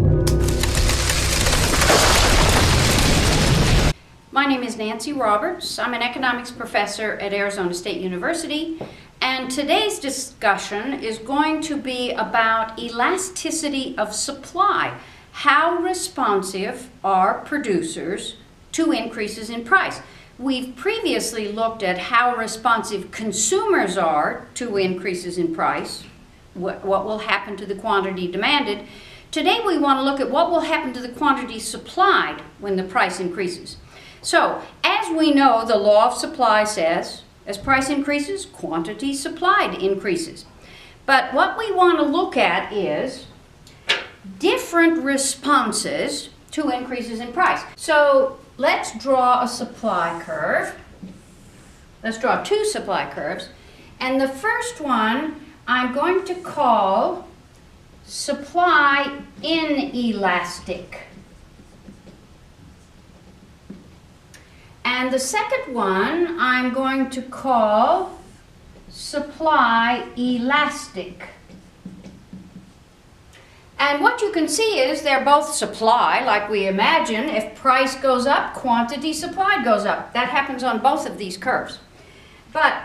My name is Nancy Roberts. I'm an economics professor at Arizona State University, and today's discussion is going to be about elasticity of supply. How responsive are producers to increases in price? We've previously looked at how responsive consumers are to increases in price, what will happen to the quantity demanded. Today we want to look at what will happen to the quantity supplied when the price increases. So, as we know, the law of supply says, as price increases, quantity supplied increases. But what we want to look at is different responses to increases in price. So, let's draw a supply curve. Let's draw two supply curves. And the first one I'm going to call supply inelastic. And the second one I'm going to call supply elastic. And what you can see is they're both supply, like we imagine. If price goes up, quantity supplied goes up. That happens on both of these curves. But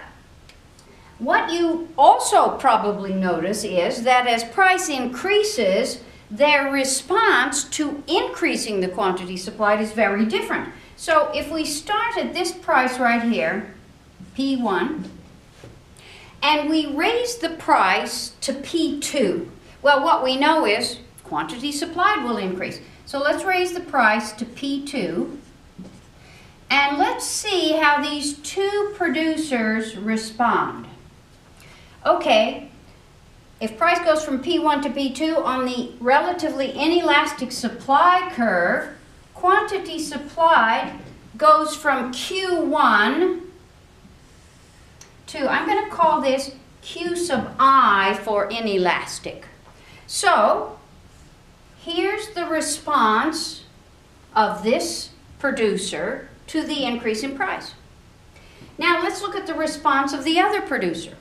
what you also probably notice is that as price increases, their response to increasing the quantity supplied is very different. So if we start at this price right here, P1, and we raise the price to P2, well, what we know is quantity supplied will increase. So let's raise the price to P2, and let's see how these two producers respond. Okay, if price goes from P1 to P2 on the relatively inelastic supply curve, quantity supplied goes from Q1 to, I'm going to call this Q sub I for inelastic. So, here's the response of this producer to the increase in price. Now let's look at the response of the other producer.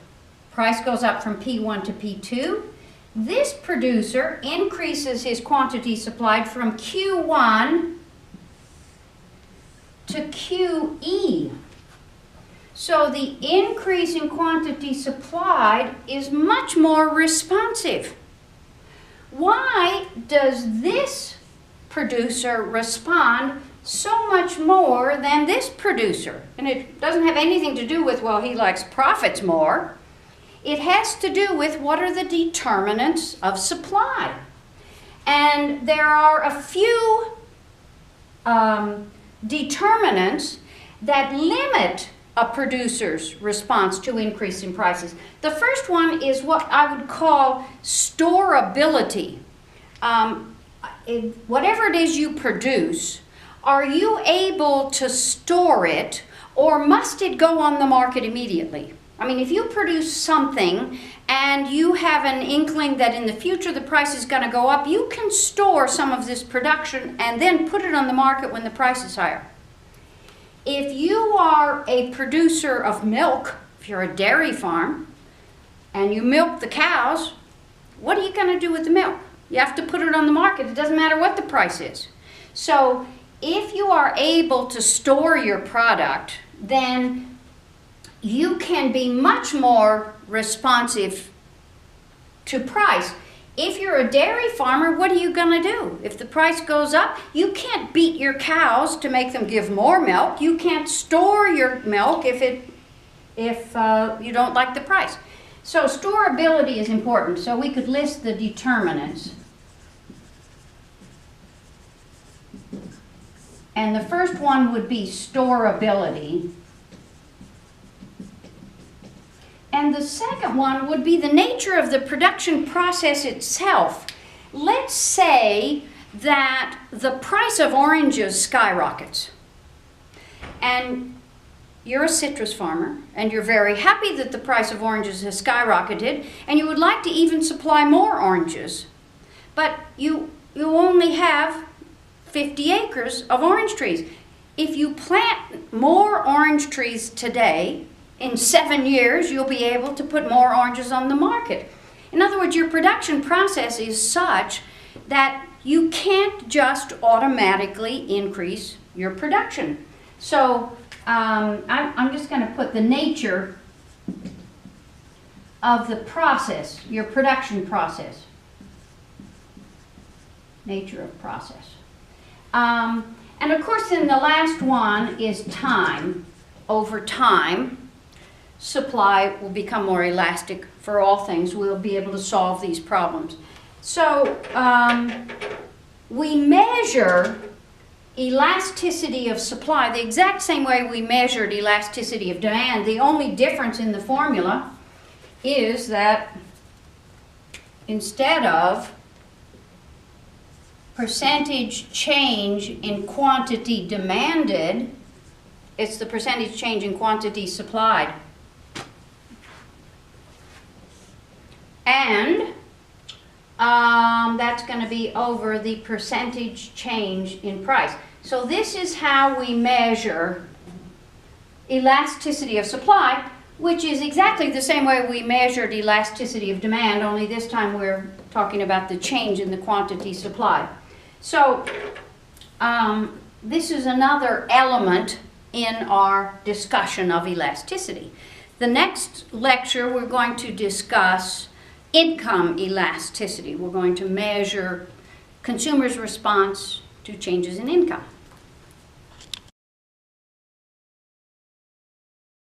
Price goes up from P1 to P2. This producer increases his quantity supplied from Q1 to QE. So the increase in quantity supplied is much more responsive. Why does this producer respond so much more than this producer? And it doesn't have anything to do with, well, he likes profits more. It has to do with what are the determinants of supply. And there are a few determinants that limit a producer's response to increase in prices. The first one is what I would call storability. Whatever it is you produce, are you able to store it, or must it go on the market immediately? I mean, if you produce something and you have an inkling that in the future the price is going to go up, you can store some of this production and then put it on the market when the price is higher. If you are a producer of milk, if you're a dairy farm, and you milk the cows, what are you going to do with the milk? You have to put it on the market. It doesn't matter what the price is. So if you are able to store your product, then you can be much more responsive to price. If you're a dairy farmer, what are you going to do? If the price goes up, you can't beat your cows to make them give more milk. You can't store your milk if you don't like the price. So storability is important. So we could list the determinants. And the first one would be storability. And the second one would be the nature of the production process itself. Let's say that the price of oranges skyrockets. And you're a citrus farmer, and you're very happy that the price of oranges has skyrocketed, and you would like to even supply more oranges. But you only have 50 acres of orange trees. If you plant more orange trees today, in 7 years, you'll be able to put more oranges on the market. In other words, your production process is such that you can't just automatically increase your production. So I'm just going to put the nature of the process, your production process. Nature of process. And of course, then the last one is time. Over time, supply will become more elastic for all things. We'll be able to solve these problems. So we measure elasticity of supply the exact same way we measured elasticity of demand. The only difference in the formula is that instead of percentage change in quantity demanded, it's the percentage change in quantity supplied. And that's going to be over the percentage change in price. So this is how we measure elasticity of supply, which is exactly the same way we measured elasticity of demand, only this time we're talking about the change in the quantity supplied. So this is another element in our discussion of elasticity. The next lecture we're going to discuss income elasticity. We're going to measure consumers' response to changes in income.